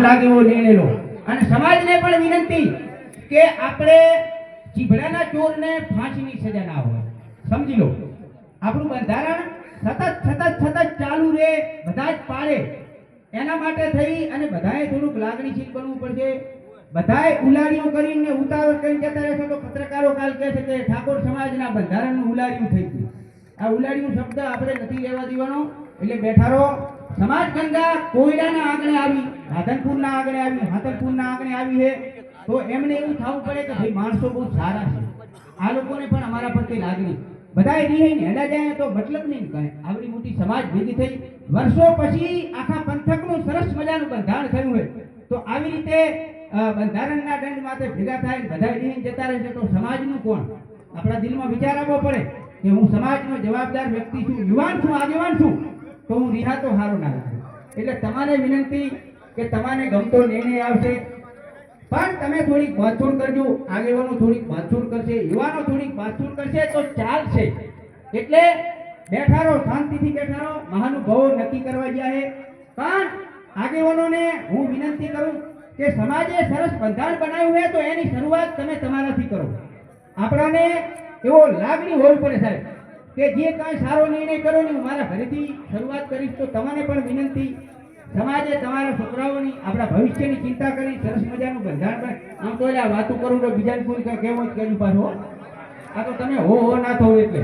લાગે એવો નિર્ણય લો. અને સમાજને પણ વિનંતી કે આપણે ચીભડાના ચોરને ફાંસીની સજા ના હોય. સમજી લો, આપણું બંધારણ સતત ચાલુ રહે, બધા જ પાળે. એના માટે થઈ અને બધાએ થોડુંક લાગણીશીલ બનવું પડશે. બધાએ ઉલાડીઓ કરીને ઉતાવળ કરીને જતા રહેશો તો પત્રકારો કાલ કહે છે કે ઠાકોર સમાજના બંધારણનું ઉલાડિયું થઈ ગયું. આ ઉલાડિયું શબ્દ આપણે નથી લેવા દેવાનો. એટલે બેઠા રહો. સમાજ ગંગા કોયડાના આંગણે આવી, રાધનપુરના આંગણે આવી, હાતરપુરના આંગણે આવી છે તો એમને એવું થવું પડે કે ભાઈ માણસો બહુ સારા છે, આ લોકોને પણ અમારા પ્રત્યે લાગણી. બધાએ રીહીને હેડા જાય તો મતલબ નહીં કહે. આવડી મોટી સમાજ ભેગી થઈ વર્ષો પછી આખા પંથકનું સરસ મજાનું બંધારણ થયું હોય તો આવી રીતે બંધારણના દંડ માટે ભેગા થાય બધા રીહીને જતા રહેશે તો સમાજનું કોણ? આપણા દિલમાં વિચાર આવવો પડે કે હું સમાજનો જવાબદાર વ્યક્તિ છું, યુવાન છું, આગેવાન છું, તો હું રિહા તો હારો ના રાખું. એટલે તમારે વિનંતી કે તમારે ગમતો નિર્ણય આવશે પણ તમે થોડીક બાંધછોડ કરજો. આગેવાનો થોડીક બાંધછોડ કરશે, યુવાનો થોડીક બાંધછોડ કરશે તો ચાલશે. એટલે બેઠા રહો, શાંતિથી બેઠા રહો. મહાનુભાવો નક્કી કરવા ગયા છે પણ આગેવાનોને હું વિનંતી કરું કે સમાજે સરસ બંધારણ બનાવ્યું હોય તો એની શરૂઆત તમે તમારાથી કરો. આપણાને એવો લાગણી હોવી પડે સાહેબ કે જે કાંઈ સારો નિર્ણય કરો ને હું મારા ઘરેથી શરૂઆત કરીશ. તો તમને પણ વિનંતી, સમાજે તમારા છોકરાઓની આપણા ભવિષ્યની ચિંતા કરી સરસ મજાનું બંધારણ બને. આમ તો આ વાતો કરું તો બીજાને કોઈ કહેવું જ કર્યું પાછું. આ તો તમે હો ના થવું એટલે